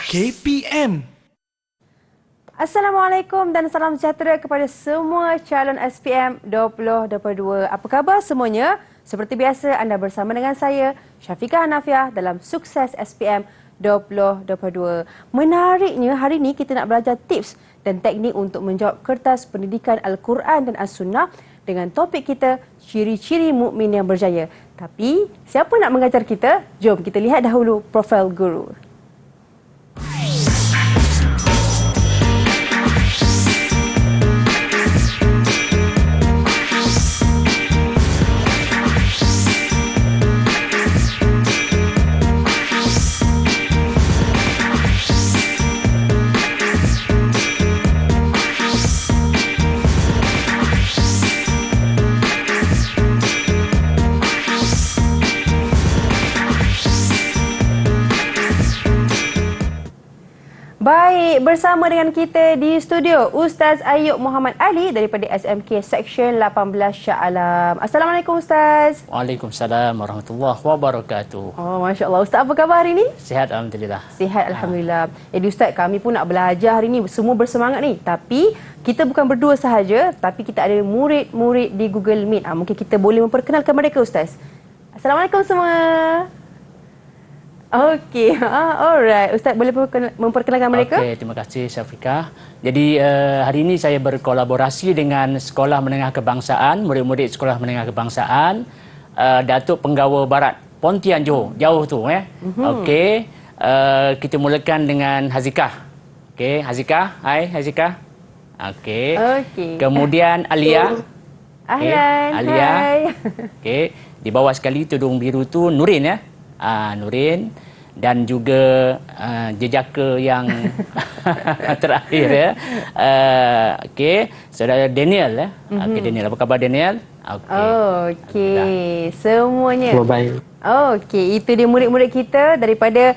KPM. Assalamualaikum dan salam sejahtera kepada semua calon SPM 2022. Apa khabar semuanya? Seperti biasa, anda bersama dengan saya, Syafiqah Hanafiah dalam Sukses SPM 2022. Menariknya, hari ini kita nak belajar tips dan teknik untuk menjawab kertas pendidikan Al-Quran dan As-Sunnah dengan topik kita, ciri-ciri mukmin yang berjaya. Tapi, siapa nak mengajar kita? Jom kita lihat dahulu profil guru. Baik, bersama dengan kita di studio Ustaz Ayub Muhammad Ali daripada SMK Seksyen 18 Shah Alam. Assalamualaikum Ustaz. Waalaikumsalam warahmatullahi wabarakatuh. Oh, Masya Allah. Ustaz, apa khabar hari ini? Sihat Alhamdulillah. Sihat Alhamdulillah. Jadi Ustaz, kami pun nak belajar hari ini. Semua bersemangat ni. Tapi kita bukan berdua sahaja, tapi kita ada murid-murid di Google Meet. Mungkin kita boleh memperkenalkan mereka Ustaz. Assalamualaikum semua. Okey, alright. Ustaz boleh memperkenalkan mereka? Okey, terima kasih Syafiqah. Jadi hari ini saya berkolaborasi dengan Sekolah Menengah Kebangsaan, murid-murid Sekolah Menengah Kebangsaan Datuk Penggawa Barat, Pontian Johor. Jauh tu Okey, kita mulakan dengan Hazikah. Okey, Hazikah. Hai Hazikah. Okey. Okey. Kemudian Alia. Ahlan. Alia. Hai. Okey, di bawah sekali tudung biru tu Nurin Nurin, dan juga jejaka yang terakhir okey, saudara Daniel Okey, Daniel, apa khabar Daniel? Okey, semuanya. Baik. Okey, itu dia murid-murid kita daripada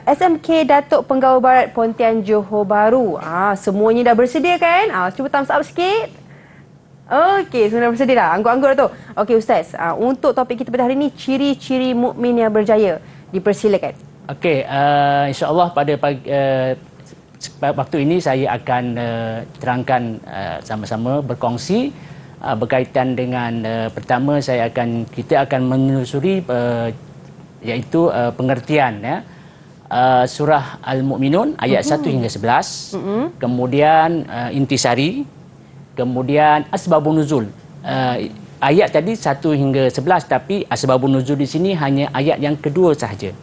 SMK Datuk Penggawa Barat Pontian Johor Bahru. Semuanya dah bersedia kan? Cuba thumbs up sikit. Okey, sudah bersedia dah. Angguk-angguk dah tu. Okey Ustaz, untuk topik kita pada hari ini, ciri-ciri mukmin yang berjaya. Dipersilakan. Okey, insya-Allah pada waktu ini saya akan terangkan sama-sama berkongsi berkaitan dengan pertama kita akan menelusuri iaitu pengertian surah Al-Mu'minun ayat 1 hingga 11. Kemudian intisari. Kemudian asbabun nuzul. Ayat tadi 1 hingga 11, tapi asbabun nuzul di sini hanya ayat yang kedua sahaja.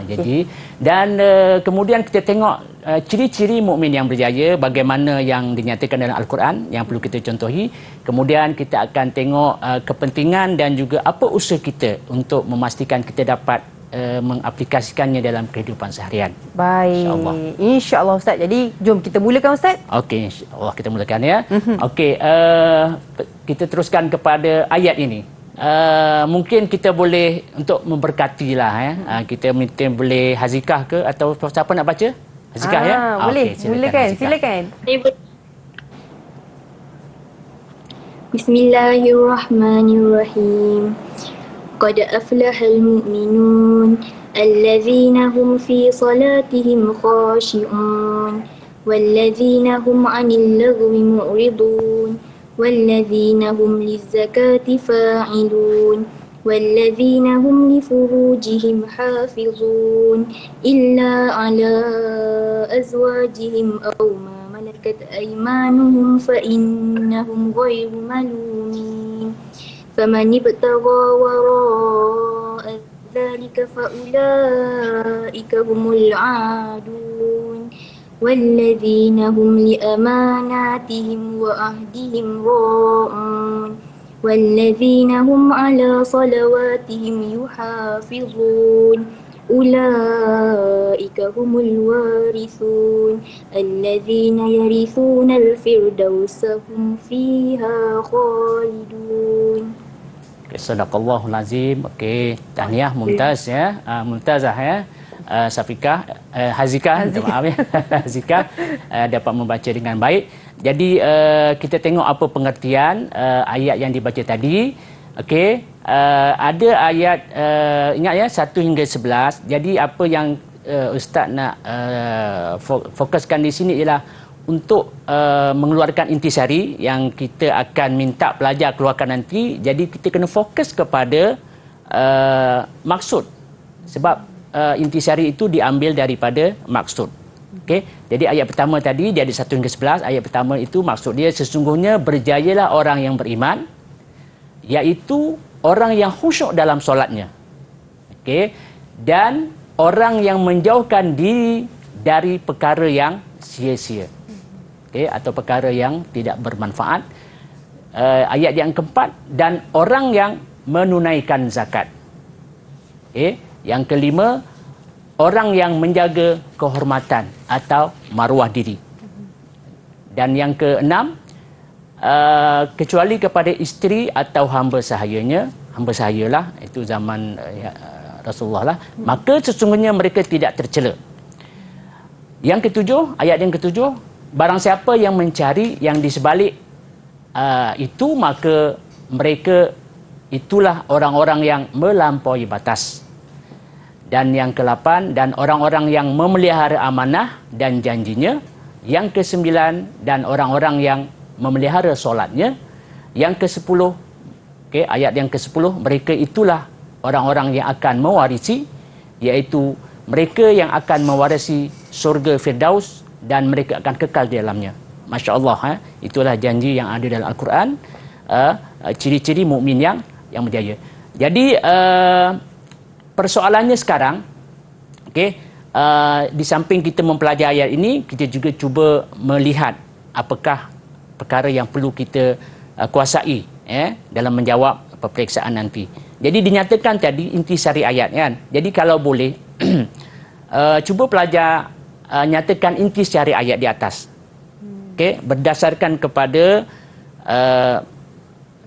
Jadi dan kemudian kita tengok ciri-ciri mukmin yang berjaya, bagaimana yang dinyatakan dalam Al-Quran yang perlu kita contohi. Kemudian kita akan tengok kepentingan dan juga apa usaha kita untuk memastikan kita dapat mengaplikasikannya dalam kehidupan seharian. Baik. InsyaAllah Ustaz. Jadi jom kita mulakan Ustaz. Okey, insyaAllah kita mulakan ya. Okey, kita teruskan kepada ayat ini. Mungkin kita boleh untuk memberkatilah kita boleh Hazikah ke atau siapa nak baca? Hazikah ya? Boleh. Okay, silakan. Bismillahirrahmanirrahim. قد أفلح المؤمنون الذين هم في صلاتهم خاشعون والذين هم عن اللغو معرضون والذين هم للزكاة فاعلون والذين هم لفروجهم حافظون إلا على أزواجهم أو ما ملكت أيمانهم فإنهم غير ملومين فمن ابتغى وراء ذلك فأولئك هم العادون والذين هم لأماناتهم وعهدهم راعون والذين هم على صلواتهم يحافظون أولئك هم الوارثون الذين يرثون الفردوس هم فيها خالدون. Sadaqallahul Azim. Okey, tahniah Mumtaz Mumtazah Syafiqah, Hazikah, minta maaf Hazikah dapat membaca dengan baik. Jadi kita tengok apa pengertian ayat yang dibaca tadi. Okey, ada ayat ingat ya 1 hingga 11. Jadi apa yang Ustaz nak fokuskan di sini ialah untuk mengeluarkan intisari yang kita akan minta pelajar keluarkan nanti. Jadi kita kena fokus kepada maksud, sebab intisari itu diambil daripada maksud. Okey, jadi ayat pertama tadi dia ada 1 hingga 11. Ayat pertama itu maksud dia, sesungguhnya berjayalah orang yang beriman, iaitu orang yang khusyuk dalam solatnya. Okey, dan orang yang menjauhkan diri dari perkara yang sia-sia. Okey, atau perkara yang tidak bermanfaat. Ayat yang keempat, dan orang yang menunaikan zakat. Okey, yang kelima, orang yang menjaga kehormatan atau maruah diri. Dan yang keenam, kecuali kepada isteri atau hamba sahayalah, itu zaman Rasulullah lah, maka sesungguhnya mereka tidak tercela. Yang ketujuh, ayat yang ketujuh, barang siapa yang mencari yang di sebalik itu, maka mereka itulah orang-orang yang melampaui batas. Dan yang ke-8, dan orang-orang yang memelihara amanah dan janjinya. Yang ke-9, dan orang-orang yang memelihara solatnya. Yang ke-10, okay, ayat yang ke-10, mereka itulah orang-orang yang akan mewarisi, iaitu mereka yang akan mewarisi surga Firdaus dan mereka akan kekal di dalamnya. Masya Allah, itulah janji yang ada dalam Al-Quran, ciri-ciri mukmin yang berjaya. Jadi persoalannya sekarang, okey, di samping kita mempelajari ayat ini, kita juga cuba melihat apakah perkara yang perlu kita kuasai dalam menjawab peperiksaan nanti. Jadi dinyatakan tadi intisari ayat kan. Jadi kalau boleh cuba pelajar nyatakan intisari ayat di atas. Okey, berdasarkan kepada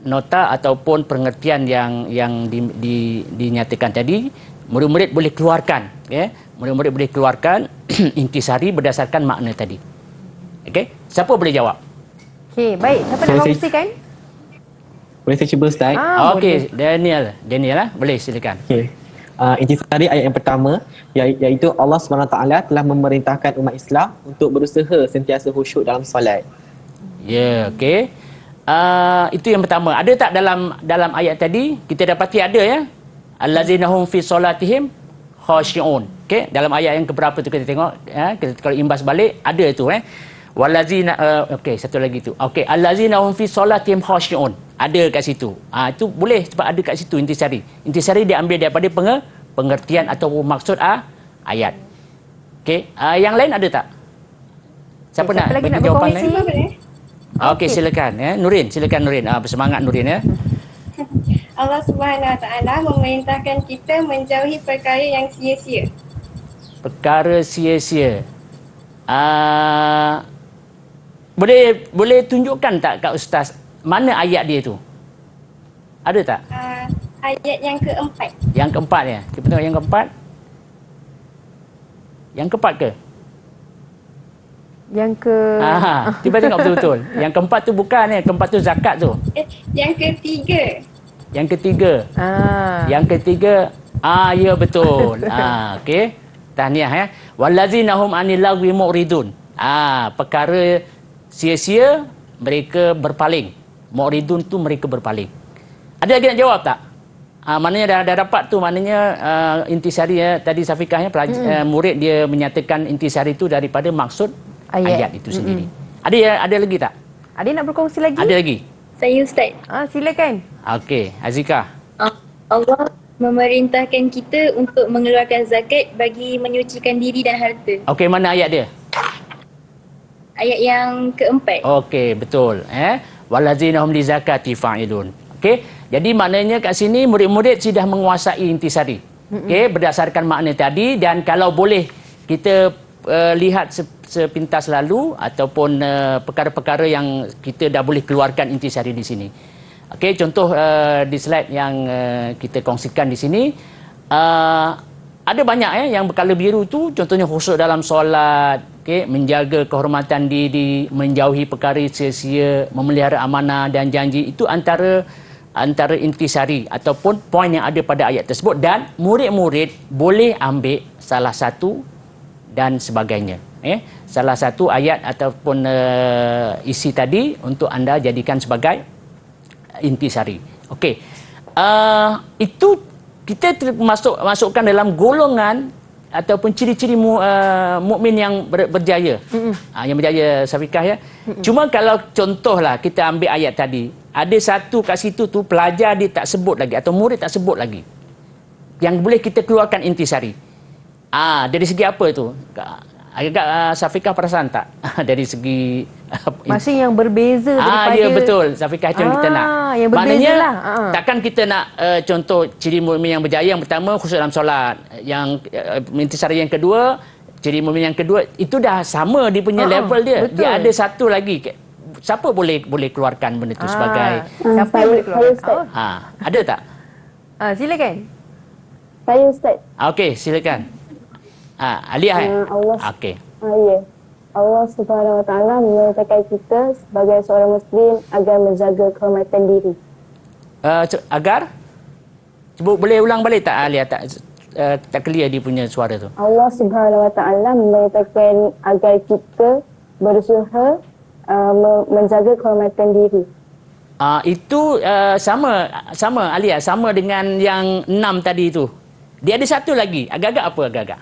nota ataupun pengertian yang dinyatakan tadi, murid-murid boleh keluarkan, murid-murid boleh keluarkan intisari berdasarkan makna tadi. Okey, siapa boleh jawab? Okey, baik, siapa nak kongsikan? Boleh saya cuba, Ustaz? Okey, Daniel lah, boleh silakan. Okey. Intisari ayat yang pertama, iaitu Allah SWT telah memerintahkan umat Islam untuk berusaha sentiasa khusyuk dalam solat. Ya, okey. Itu yang pertama. Ada tak dalam ayat tadi kita dapati ada ya? Allazina hum fi solatihim khashi'un. Okey, dalam ayat yang keberapa tu kita tengok kita kalau imbas balik ada itu Walazina okey, satu lagi tu. Okey, allazina hum fi solatihim khashi'un. Ada kat situ. Itu boleh sebab ada kat situ intisari. Intisari diambil daripada pengertian atau maksud ayat. Okey, yang lain ada tak? Siapa nak bagi jawapan lain? Okey, silakan Nurin, silakan Nurin. Bersemangat Nurin ya. Allah Subhanahu Wa Taala memerintahkan kita menjauhi perkara yang sia-sia. Perkara sia-sia. Boleh tunjukkan tak kat ustaz mana ayat dia tu? Ada tak? Ayat yang keempat. Yang keempat ya. Kita tengok yang keempat. Yang keempat ke? Yang ke... Cuba tengok betul-betul. Yang keempat tu bukan keempat tu zakat tu. Yang ketiga. Yang ketiga. Yang ketiga. Ya betul. Okey. Tahniah Wallazina hum anil lagwi mu'ridun. Perkara sia-sia mereka berpaling. Mu'ridun tu mereka berpaling. Ada lagi nak jawab tak? Maknanya dah dapat tu, maknanya intisari tadi Safikah murid dia menyatakan intisari itu daripada maksud ayat itu sendiri. Ada lagi tak? Ada nak berkongsi lagi? Ada lagi? Saya Ustaz. Silakan. Okey, Azika. Allah memerintahkan kita untuk mengeluarkan zakat bagi menyucikan diri dan harta. Okey, mana ayat dia? Ayat yang keempat. Okey, betul. Walazina hum li zakati fa'ilun. Okey, jadi maknanya kat sini murid-murid sudah menguasai intisari. Okey, berdasarkan makna tadi, dan kalau boleh kita lihat sepintas lalu ataupun perkara-perkara yang kita dah boleh keluarkan intisari di sini. Okey, contoh di slide yang kita kongsikan di sini, ada banyak yang berkala biru tu, contohnya khusyuk dalam solat, menjaga kehormatan diri, menjauhi perkara sia-sia, memelihara amanah dan janji. Itu antara antara intisari ataupun poin yang ada pada ayat tersebut, dan murid-murid boleh ambil salah satu dan sebagainya. Salah satu ayat ataupun isi tadi untuk anda jadikan sebagai intisari. Okey. Itu kita masukkan dalam golongan ataupun ciri-ciri mukmin yang berjaya. Yang berjaya, Syafiqah, ya. Cuma kalau contohlah kita ambil ayat tadi, ada satu kat situ tu pelajar dia tak sebut lagi atau murid tak sebut lagi, yang boleh kita keluarkan intisari. Dari segi apa tu? Agak Syafiqah perasan tak? Dari segi masing yang berbeza daripada... ya betul, Syafiqah, itu yang kita nak. Yang Maknanya lah. takkan kita nak contoh ciri mukmin yang berjaya yang pertama khusus dalam solat, yang intisari yang kedua, ciri mukmin yang kedua, itu dah sama dia punya level dia. Betul. Dia ada satu lagi. Siapa boleh keluarkan benda tu sebagai siapa yang boleh keluarkan? ada tak? Silakan. Saya Ustaz. Okey, silakan. Aliyah. Allah. Okey. Ya. Allah Subhanahu Wa Taala memerintahkan kita sebagai seorang Muslim agar menjaga kehormatan diri. Agar? Cuba boleh ulang balik tak, Aliyah? Tak clear dia punya suara tu. Allah Subhanahu Wa Taala memerintahkan agar kita berusaha menjaga kehormatan diri. Itu sama Aliyah, sama dengan yang 6 tadi itu. Dia ada satu lagi, agak-agak apa agak-agak?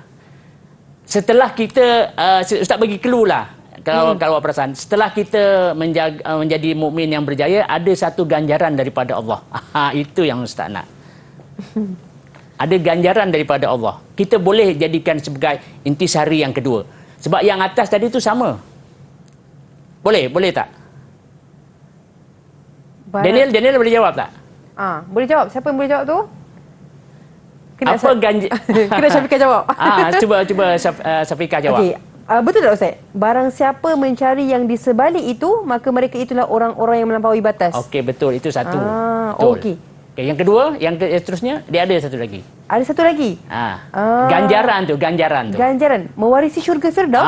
Setelah kita Ustaz bagi clue lah, kalau perasan, setelah kita menjadi mukmin yang berjaya, ada satu ganjaran daripada Allah. Itu yang Ustaz nak. Ada ganjaran daripada Allah. Kita boleh jadikan sebagai intisari yang kedua. Sebab yang atas tadi itu sama. Boleh tak? Daniel boleh jawab tak? Boleh jawab. Siapa yang boleh jawab tu? Kena Syafiqah jawab. Cuba Syafiqah jawab. Okey. Betul tak Ustaz? Barang siapa mencari yang di sebalik itu, maka mereka itulah orang-orang yang melampaui batas. Okey, betul. Itu satu. Okey. Okay, yang kedua, yang seterusnya, dia ada satu lagi. Ada satu lagi? Ganjaran tu. Ganjaran. Mewarisi syurga Firdaus?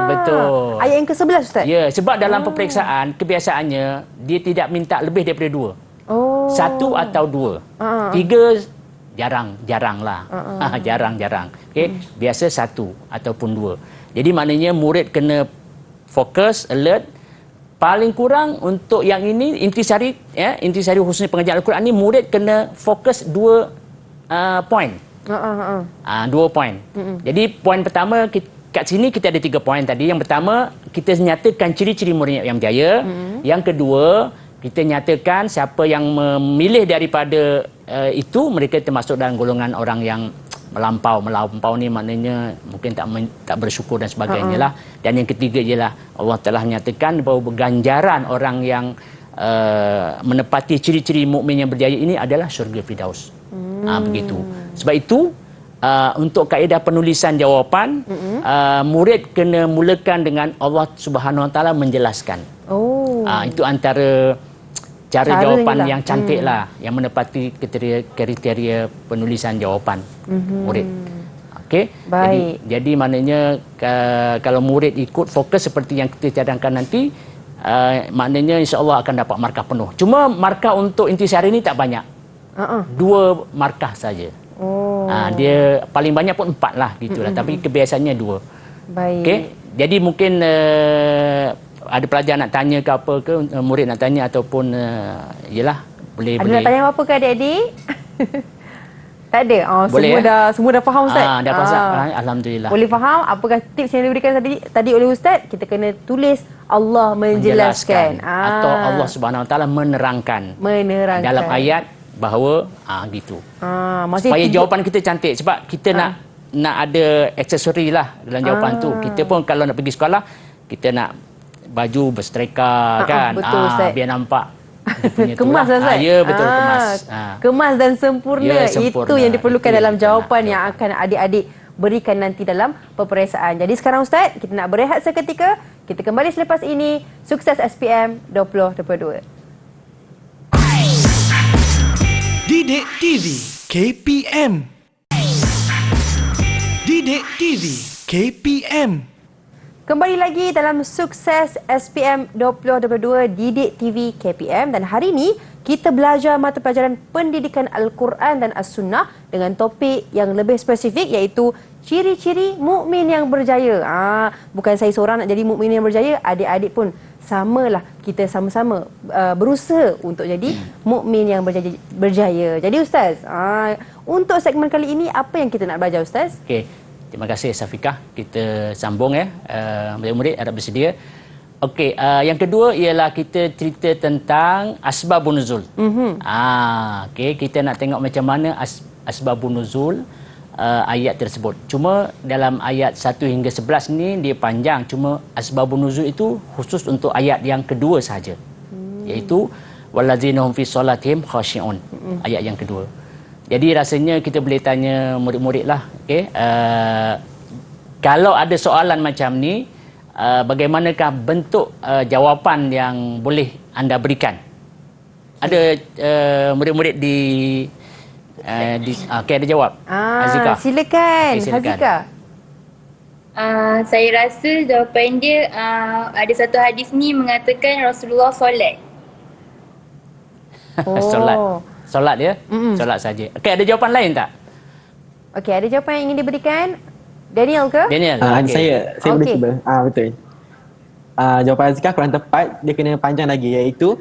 Betul. Ayat yang ke-11 Ustaz? Ya, sebab dalam peperiksaan, kebiasaannya, dia tidak minta lebih daripada 2. 1 atau 2. 3, jarang lah. Jarang. Okay? Biasa 1 ataupun 2. Jadi maknanya murid kena fokus, alert. Paling kurang untuk yang ini, intisari khususnya pengajaran Al-Quran ni, murid kena fokus 2 poin. 2 poin. Jadi poin pertama, kat sini kita ada 3 poin tadi. Yang pertama, kita nyatakan ciri-ciri murid yang berjaya. Yang kedua, kita nyatakan siapa yang memilih daripada itu, mereka termasuk dalam golongan orang yang melampau ni, maknanya mungkin tak bersyukur dan sebagainya lah. Dan yang ketiga ialah Allah telah nyatakan bahawa ganjaran orang yang menepati ciri-ciri mukmin yang berjaya ini adalah syurga Firdaus. Begitu. Sebab itu untuk kaedah penulisan jawapan, murid kena mulakan dengan Allah Subhanahu Wa Taala menjelaskan. Itu antara cara jawapan yang cantik lah, yang menepati kriteria penulisan jawapan murid. Okey. Baik. Jadi maknanya kalau murid ikut fokus seperti yang kita cadangkan nanti, maknanya insya-Allah akan dapat markah penuh. Cuma markah untuk intisari ini tak banyak. 2 markah saja. Dia paling banyak pun 4 lah gitulah, tapi kebiasaannya 2. Baik. Okey. Jadi mungkin ada pelajar nak tanya ke apa ke, murid nak tanya ataupun yelah, boleh. Ada nak tanya apa ke adik-adik? Tak ada. Boleh, semua dah faham Ustaz. Dah faham. Alhamdulillah. Boleh faham apakah tips yang diberikan tadi oleh Ustaz? Kita kena tulis Allah menjelaskan. Atau Allah Subhanahu Wa Taala menerangkan. Dalam ayat bahawa gitu. Supaya jawapan kita cantik, sebab kita nak ada aksesori lah dalam jawapan tu. Kita pun kalau nak pergi sekolah, kita nak baju berstreka kan, betul, biar nampak kemas lah Ustaz. Ya, betul, kemas. Kemas dan sempurna. Itu yang diperlukan dalam jawapan yang akan adik-adik berikan nanti dalam peperiksaan. Jadi sekarang Ustaz, kita nak berehat seketika. Kita kembali selepas ini. Sukses SPM 2022. Didik TV KPM. Didik TV KPM. Kembali lagi dalam Sukses SPM 2022 Didik TV KPM, dan hari ini kita belajar mata pelajaran pendidikan Al-Quran dan As-Sunnah dengan topik yang lebih spesifik iaitu ciri-ciri mukmin yang berjaya. Bukan saya seorang nak jadi mukmin yang berjaya, adik-adik pun samalah, kita sama-sama berusaha untuk jadi mukmin yang berjaya. Jadi Ustaz, untuk segmen kali ini apa yang kita nak belajar Ustaz? Okey. Terima kasih Safikah. Kita sambung murid-murid harap bersedia. Okey, yang kedua ialah kita cerita tentang asbabun nuzul. Okey, kita nak tengok macam mana asbabun nuzul ayat tersebut. Cuma dalam ayat 1 hingga 11 ni dia panjang, cuma asbabun nuzul itu khusus untuk ayat yang kedua sahaja. Iaitu wallazina hum fi solatihim khashi'un. Ayat yang kedua. Jadi rasanya kita boleh tanya murid-murid lah, okey. Kalau ada soalan macam ni, bagaimanakah bentuk jawapan yang boleh anda berikan? Ada murid-murid di okey, ada jawab. Hazika. Silakan. Okay, silakan. Hazika. Saya rasa jawapan dia ada satu hadis ni mengatakan Rasulullah solat. Solat ya? Solat saja. Okey, ada jawapan lain tak? Okey, ada jawapan yang ingin diberikan? Daniel ke? Daniel. Saya boleh cuba. Betul. Jawapan Azikah kurang tepat, dia kena panjang lagi, iaitu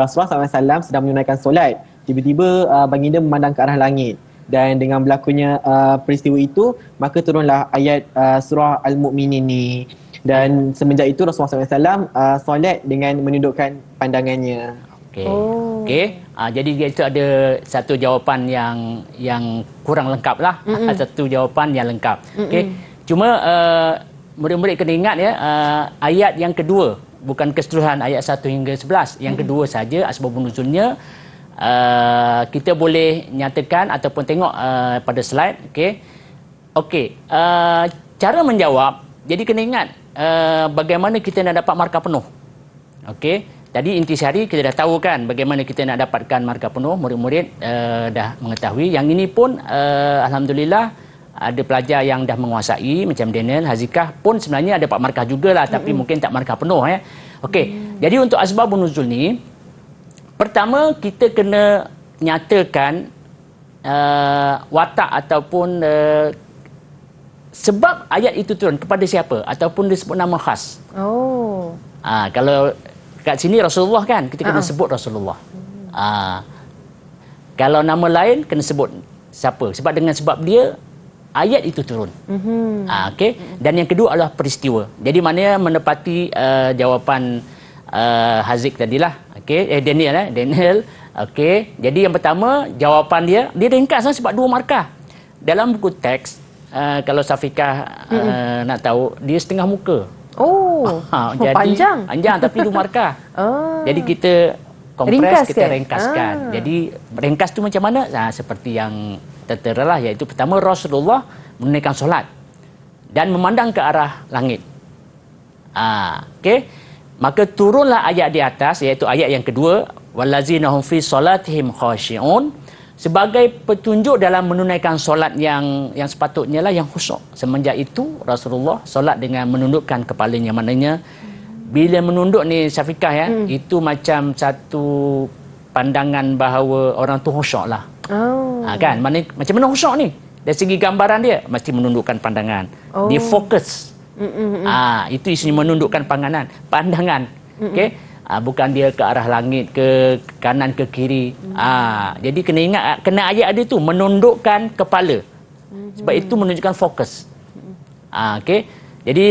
Rasulullah SAW sedang menunaikan solat. Tiba-tiba baginda memandang ke arah langit, dan dengan berlakunya peristiwa itu, maka turunlah ayat surah Al-Mu'minin ni. Dan semenjak itu Rasulullah SAW solat dengan menundukkan pandangannya. Okey. Okey. Jadi itu ada satu jawapan yang kurang lengkap lah. Satu jawapan yang lengkap. Okey. Cuma murid-murid kena ingat ya, ayat yang kedua, bukan keseluruhan ayat 1 hingga 11. Yang kedua saja asbabun nuzulnya. Kita boleh nyatakan ataupun tengok pada slide. Okey. Okey. Cara menjawab, jadi kena ingat bagaimana kita nak dapat markah penuh. Okey. Tadi intisari kita dah tahu kan bagaimana kita nak dapatkan markah penuh. Murid-murid dah mengetahui. Yang ini pun Alhamdulillah ada pelajar yang dah menguasai, macam Daniel, Hazikah pun sebenarnya dapat markah jugalah, tapi mungkin tak markah penuh ya. Okey. Jadi untuk asbabun nuzul ni, pertama kita kena nyatakan watak ataupun sebab ayat itu turun kepada siapa ataupun disebut nama khas. Kalau kat sini Rasulullah kan, kita kena sebut Rasulullah. Kalau nama lain kena sebut siapa, sebab dengan sebab dia ayat itu turun. Okey. Dan yang kedua adalah peristiwa. Jadi maknanya menepati jawapan Hazik tadilah. Okey, Daniel. Okey. Jadi yang pertama jawapan dia ringkas sebab 2 markah. Dalam buku teks kalau Safikah nak tahu, dia setengah muka. Jadi panjang tapi 2 markah. Jadi kita kompres, kita ringkaskan. Jadi ringkas tu macam mana? Seperti yang tertera lah, iaitu pertama Rasulullah menunaikan solat dan memandang ke arah langit. Okey. Maka turunlah ayat di atas, iaitu ayat yang kedua, wallazina hum fi solatihim khashi'un, sebagai petunjuk dalam menunaikan solat yang sepatutnya lah, yang khusyuk. Semenjak itu Rasulullah solat dengan menundukkan kepalanya. Maknanya bila menunduk ni Syafiqah ya, itu macam satu pandangan bahawa orang tu khusyuk lah. Kan? Maknanya macam mana khusyuk ni? Dari segi gambaran dia mesti menundukkan pandangan. Dia fokus. Itu isinya menundukkan pandangan. Okey. Bukan dia ke arah langit, ke kanan, ke kiri. Jadi kena ingat, kena ayat ada tu menundukkan kepala. Sebab itu menunjukkan fokus. Okey. Jadi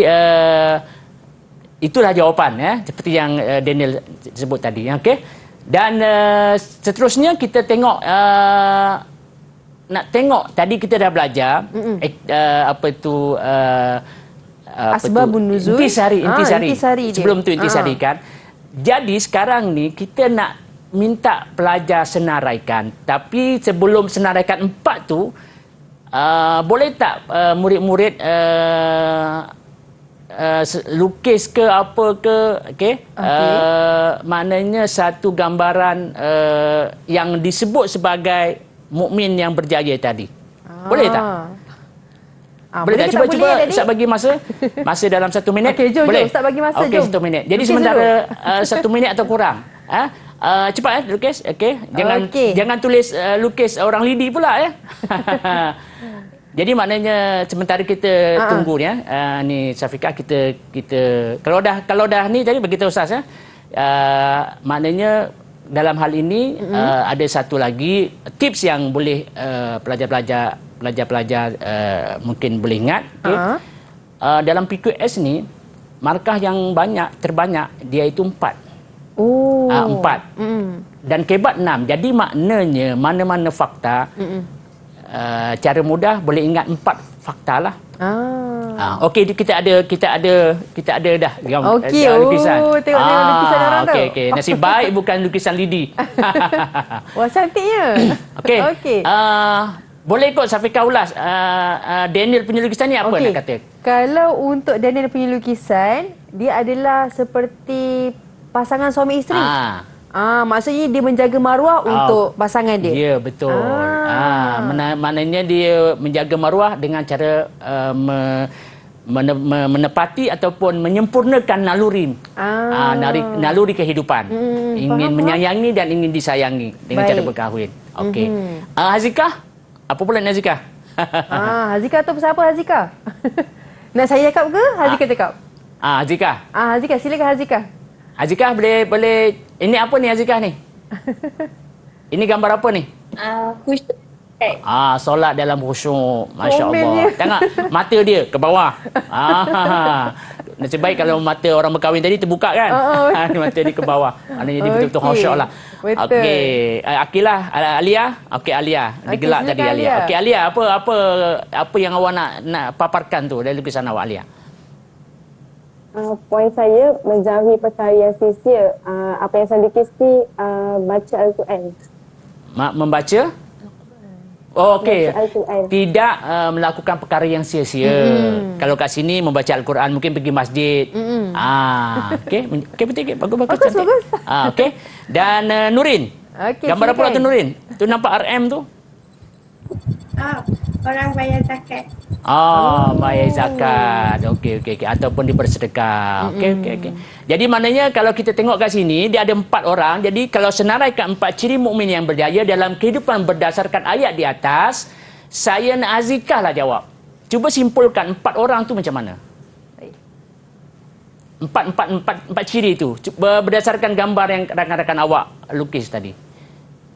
itulah jawapan ya, seperti yang Daniel sebut tadi. Okey. Dan seterusnya kita tengok nak tengok tadi kita dah belajar apa itu asbabun nuzul. Intisari. Sebelum tu intisari kan. Jadi sekarang ni kita nak minta pelajar senaraikan. Tapi sebelum senaraikan 4 tu, boleh tak murid-murid lukis ke apa ke, okey? Maknanya satu gambaran yang disebut sebagai mukmin yang berjaya tadi. Boleh tak? Boleh tak? Cuba Ustaz bagi masa dalam 1 minit. Okey, jom boleh? Ustaz bagi masa. Okey, 1 minit. Jadi sementara 1 minit atau kurang, Cepat lukis. Okey. Jangan tulis lukis orang lidi pula ya. Jadi maknanya sementara kita tunggu ni ni Syafiqah kita kalau dah ni tadi bagi tahu Ustaz ya. Maknanya dalam hal ini ada satu lagi tips yang boleh pelajar-pelajar mungkin boleh ingat. Okay? Dalam PQS ni markah yang terbanyak dia itu 4. 4 dan kebat 6. Jadi maknanya mana-mana fakta cara mudah boleh ingat 4 fakta lah. Okey, kita ada dah lukisan. Tengok lukisan orang tu. Okey. Nasib baik bukan lukisan lidi. Wah, cantiknya. Okey. Boleh ikut Syafiqah ulas Daniel punya lukisan ni apa nak kata? Kalau untuk Daniel punya lukisan, dia adalah seperti pasangan suami isteri. Maksudnya dia menjaga maruah untuk pasangan dia. Ya, betul. Maknanya dia menjaga maruah dengan cara menepati ataupun menyempurnakan naluri. Naluri kehidupan. Ingin menyayangi dan ingin disayangi dengan cara berkahwin. Okey. Hazikah? Apa pula Hazikah? Hazikah tu pasal apa Hazikah? Nak saya cakap ke Hazikah cakap? Hazikah. Hazikah, silakan Hazikah. Hazikah boleh ini apa ni Hazikah ni? Ini gambar apa ni? Khusyuk. Solat dalam khusyuk. Masya-Allah. Tengok mata dia ke bawah. Nasib baik kalau mata orang berkahwin tadi terbuka kan? Mata dia ke bawah. Maknanya dia betul-betul khusyuk lah. Okey. Akilah Alia. Okey Alia. Digelak tadi Alia. Okey Alia, apa yang awak nak paparkan tu dari lukisan awak Alia? Poin saya menjauhi perkara yang sia-sia. Apa yang saya lukis ni baca Al-Quran. Membaca? Okey. Tidak melakukan perkara yang sia-sia. Kalau kat sini membaca Al-Quran, mungkin pergi masjid. Okey, betul. Bagus. Okey. Dan Nurin. Gambar apa tu Nurin? Tu nampak RM tu? Orang bayar zakat. Bayar zakat. Okey. Ataupun dibersedekah. Okey. Jadi maknanya kalau kita tengok kat sini, dia ada 4 orang. Jadi kalau senaraikan 4 ciri mukmin yang berjaya dalam kehidupan berdasarkan ayat di atas, saya nak Azikah lah jawab. Cuba simpulkan 4 orang tu macam mana? Empat ciri itu berdasarkan gambar yang rakan-rakan awak lukis tadi.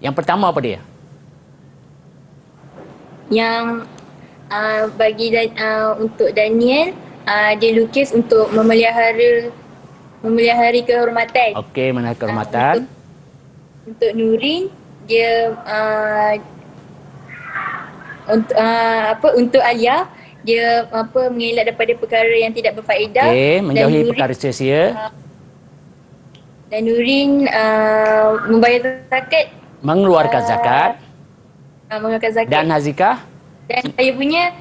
Yang pertama apa dia? Yang untuk Daniel, dia lukis untuk memelihara kehormatan. Okey, memelihara kehormatan. Untuk Nurin, dia untuk Alia, dia mengelak daripada perkara yang tidak berfaedah. Okey, menjauhi perkara sia-sia. Dan Nurin membayar zakat. Mengeluarkan zakat. Mengeluarkan zakat. Dan Hazikah? Dan saya punya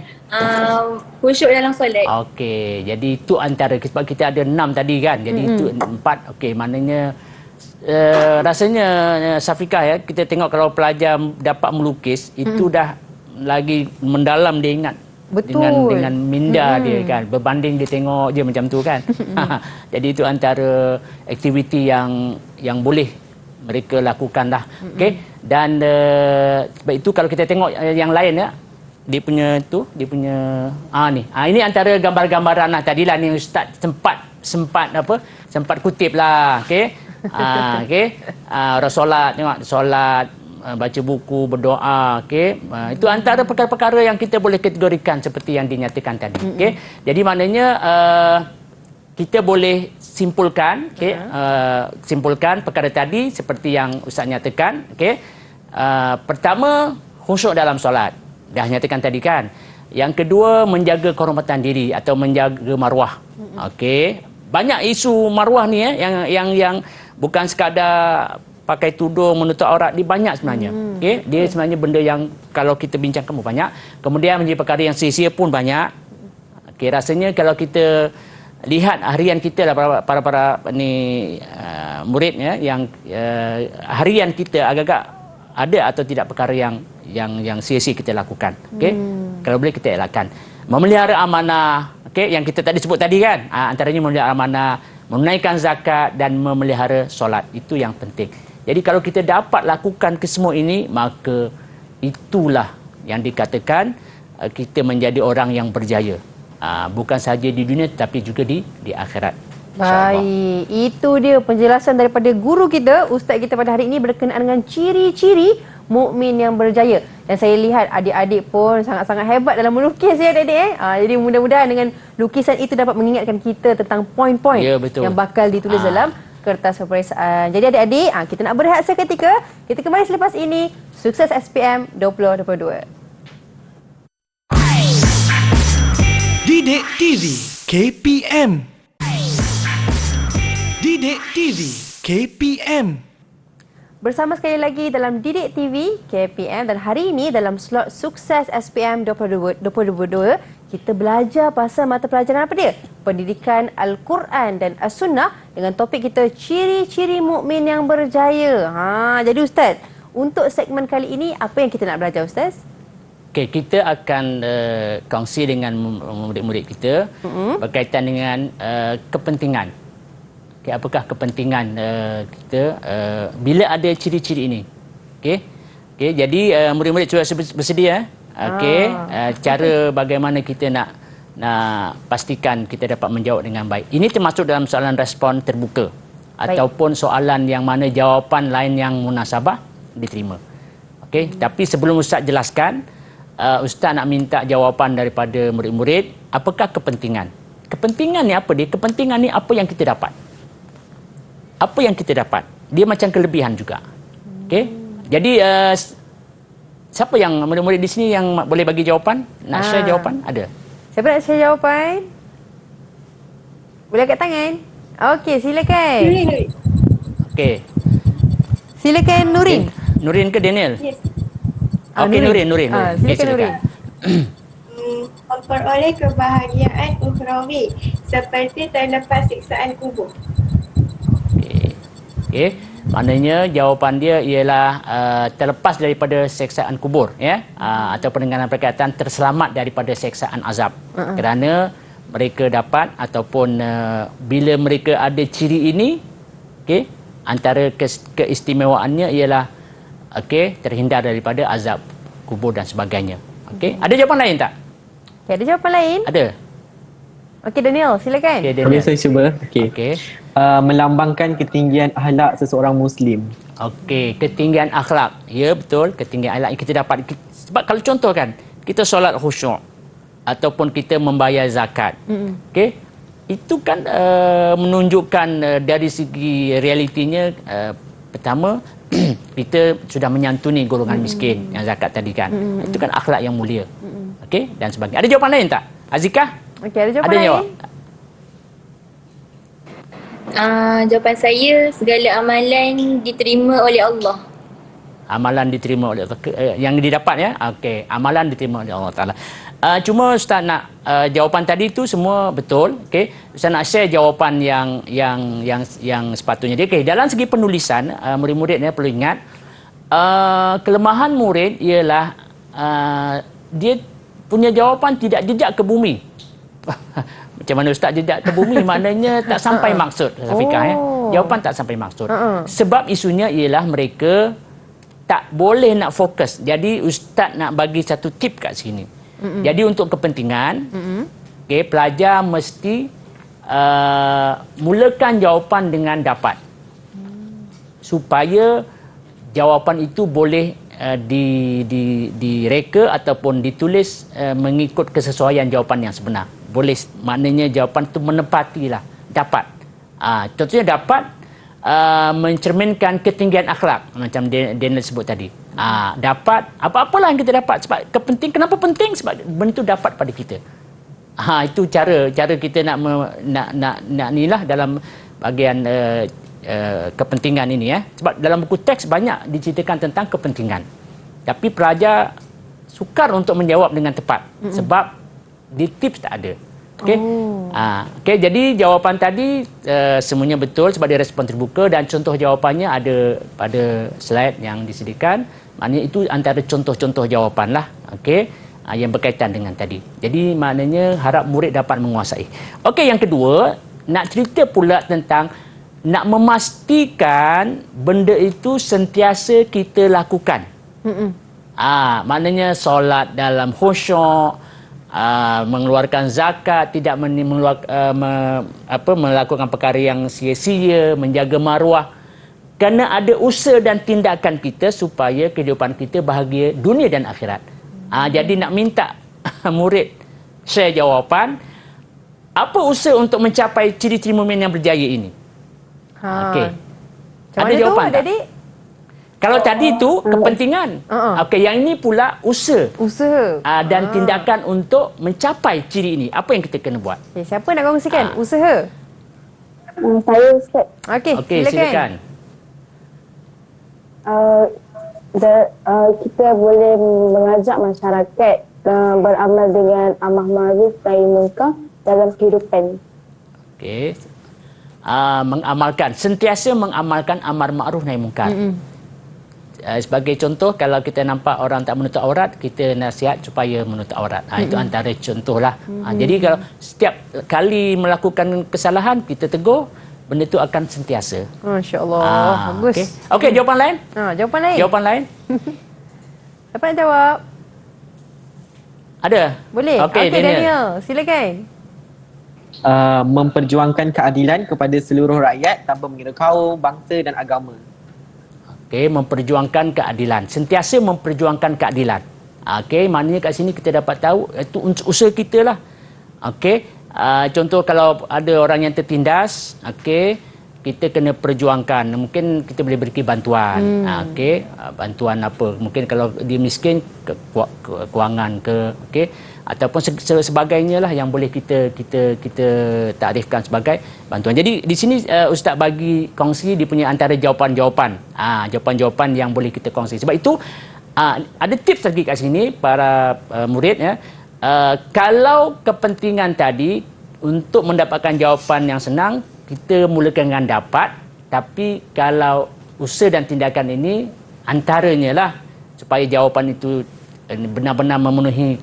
khusyuk dalam solat. Okey, jadi itu antara, sebab kita ada 6 tadi kan. Jadi itu 4. Okey, maknanya rasanya Syafiqah ya, kita tengok kalau pelajar dapat melukis, itu dah lagi mendalam dia ingat. Betul. Dengan minda dia kan, berbanding dia tengok je macam tu kan. Jadi itu antara aktiviti yang boleh mereka lakukan lah. Okey. Dan sebab itu kalau kita tengok yang lain ya, dia punya ini antara gambar-gambaran lah tadilah ni Ustaz sempat kutip lah. Okey. Okey. Solat, tengok solat, baca buku, berdoa. Okey. Itu antara perkara-perkara yang kita boleh kategorikan seperti yang dinyatakan tadi. Okey. Jadi maknanya kita boleh simpulkan, simpulkan perkara tadi seperti yang Ustaz nyatakan. Okey. Pertama, khusyuk dalam solat. Dah nyatakan tadi kan. Yang kedua, menjaga kehormatan diri atau menjaga maruah. Okey. Banyak isu maruah ni yang bukan sekadar pakai tudung menutup aurat, dia banyak sebenarnya. Okey. Dia sebenarnya benda yang kalau kita bincangkan banyak. Kemudian menjadi perkara yang sia-sia pun banyak. Okey, rasanya kalau kita lihat harian kita lah para murid ya, yang harian kita agak-agak ada atau tidak perkara yang sia-sia kita lakukan. Okey. Kalau boleh kita elakkan. Memelihara amanah, okey, yang kita tadi sebut tadi kan. Antaranya memelihara amanah, menunaikan zakat dan memelihara solat. Itu yang penting. Jadi kalau kita dapat lakukan kesemua ini, maka itulah yang dikatakan kita menjadi orang yang berjaya. Bukan sahaja di dunia tetapi juga di akhirat. Baik, itu dia penjelasan daripada guru kita, ustaz kita pada hari ini berkenaan dengan ciri-ciri mukmin yang berjaya. Dan saya lihat adik-adik pun sangat-sangat hebat dalam melukis ya adik-adik. Jadi mudah-mudahan dengan lukisan itu dapat mengingatkan kita tentang poin-poin yang bakal ditulis dalam kertas peperiksaan. Jadi adik-adik, kita nak berehat seketika. Kita kembali selepas ini. Sukses SPM 2022. Didik TV KPM. Didik TV KPM. Bersama sekali lagi dalam Didik TV KPM, dan hari ini dalam slot Sukses SPM 2022 kita belajar pasal mata pelajaran apa dia? Pendidikan Al-Quran dan As-Sunnah dengan topik kita ciri-ciri mukmin yang berjaya. Jadi Ustaz, untuk segmen kali ini apa yang kita nak belajar Ustaz? Okey, kita akan kongsi dengan murid-murid kita berkaitan dengan kepentingan. Okay, apakah kepentingan kita bila ada ciri-ciri ini? Okey. Jadi murid-murid cuba bersedia. Cara bagaimana kita nak pastikan kita dapat menjawab dengan baik. Ini termasuk dalam soalan respon terbuka ataupun soalan yang mana jawapan lain yang munasabah diterima. Okey, tapi sebelum Ustaz jelaskan, Ustaz nak minta jawapan daripada murid-murid, apakah kepentingan? Kepentingan ni apa dia? Kepentingan ni apa yang kita dapat? Apa yang kita dapat? Dia macam kelebihan juga. Okey. Jadi siapa yang murid-murid di sini yang boleh bagi jawapan? Nak share jawapan? Ada. Siapa nak share jawapan? Boleh angkat tangan. Okey, silakan. Okey. Silakan Nurin. Nurin ke Daniel? Yes. Okey, Nurin. Silakan Nurin. Memperoleh kebahagiaan ukhrawi seperti terlepas siksaan kubur. Okey, maknanya jawapan dia ialah terlepas daripada seksaan kubur, ya, ataupun dengan perkataan terselamat daripada seksaan azab. Kerana mereka dapat ataupun bila mereka ada ciri ini, okey, antara keistimewaannya ialah terhindar daripada azab kubur dan sebagainya. Okey, ada jawapan lain tak? Okay, ada jawapan lain? Ada. Okey Daniel, silakan. Okay, Daniel. Saya cuba. Okey. Melambangkan ketinggian akhlak seseorang Muslim. Okey, ketinggian akhlak. Ya, betul. Ketinggian akhlak yang kita dapat. Sebab kalau contoh kan, kita solat khusyuk ataupun kita membayar zakat. Okey, itu kan menunjukkan dari segi realitinya, pertama, kita sudah menyantuni golongan miskin yang zakat tadi kan. Itu kan akhlak yang mulia. Okey, dan sebagainya. Ada jawapan lain tak? Azikah? Okey, ada jawapan lain? Jawab? Jawapan saya, segala amalan diterima oleh Allah. Amalan diterima oleh Allah. Yang didapat ya. Okey, amalan diterima oleh Allah Taala. Cuma Ustaz nak jawapan tadi tu semua betul. Okey, Ustaz nak share jawapan yang sepatutnya dia. Okey, dalam segi penulisan, murid-murid ni perlu ingat, kelemahan murid ialah dia punya jawapan tidak jejak ke bumi. Macam mana Ustaz jejak ke bumi? Maknanya tak sampai maksud, Safiqah, ya. Jawapan tak sampai maksud. Sebab isunya ialah mereka tak boleh nak fokus. Jadi Ustaz nak bagi satu tip kat sini. Jadi untuk kepentingan, okay, pelajar mesti mulakan jawapan dengan dapat. Supaya jawapan itu boleh direka ataupun ditulis mengikut kesesuaian jawapan yang sebenar. Boleh, maknanya jawapan itu menepatilah, dapat. Contohnya dapat mencerminkan ketinggian akhlak macam Daniel sebut tadi. Dapat apa-apalah yang kita dapat, sebab kenapa penting? Sebab benda itu dapat pada kita. Itu cara kita nak nilah dalam bahagian kepentingan ini, ya. Sebab dalam buku teks banyak diceritakan tentang kepentingan. Tapi pelajar sukar untuk menjawab dengan tepat sebab di tips tak ada. Okey. Okey, jadi jawapan tadi semuanya betul sebab dia respon terbuka dan contoh jawapannya ada pada slide yang disediakan. Maknanya itu antara contoh-contoh jawapanlah, okey, yang berkaitan dengan tadi. Jadi maknanya harap murid dapat menguasai. Okey, yang kedua, nak cerita pula tentang nak memastikan benda itu sentiasa kita lakukan. Maknanya solat dalam khusyuk, mengeluarkan zakat, tidak melakukan perkara yang sia-sia, menjaga maruah. Kerana ada usaha dan tindakan kita supaya kehidupan kita bahagia dunia dan akhirat. Jadi nak minta murid share jawapan, apa usaha untuk mencapai ciri-ciri mukmin yang berjaya ini? Okey. Ada jawapan tak? Tadi? Kalau tadi itu kepentingan. Okey, yang ini pula usaha. Dan tindakan untuk mencapai ciri ini. Apa yang kita kena buat? Okay, siapa nak kongsikan? Usaha. Saya Ustaz. Okey, silakan. Kita boleh mengajak masyarakat beramal dengan amar ma'ruf nahi munkar dalam kehidupan. Okey. Sentiasa mengamalkan amar ma'ruf nahi munkar. Sebagai contoh, kalau kita nampak orang tak menutup aurat, kita nasihat supaya menutup aurat. Itu antara contohlah. Jadi kalau setiap kali melakukan kesalahan, kita tegur, benda itu akan sentiasa. Masya Allah. Bagus. Okey, jawapan lain? Jawapan lain. Jawapan lain? Siapa nak jawab? Ada? Boleh. Okey, Daniel. Silakan. Memperjuangkan keadilan kepada seluruh rakyat tanpa mengira kaum, bangsa dan agama. Okey, memperjuangkan keadilan. Sentiasa memperjuangkan keadilan. Okey, maknanya kat sini kita dapat tahu itu usaha kita lah. Okey, contoh kalau ada orang yang tertindas, okey, kita kena perjuangkan. Mungkin kita boleh beri bantuan. Okey, bantuan apa? Mungkin kalau dia miskin, kewangan ke, okey, ataupun sebagainya lah yang boleh kita takrifkan sebagai bantuan. Jadi di sini Ustaz bagi kongsi dia punya antara jawapan-jawapan. Jawapan-jawapan yang boleh kita kongsi. Sebab itu ada tips lagi kat sini para murid ya. Kalau kepentingan tadi untuk mendapatkan jawapan yang senang, kita mulakan dengan dapat. Tapi kalau usaha dan tindakan ini antaranya lah supaya jawapan itu benar-benar memenuhi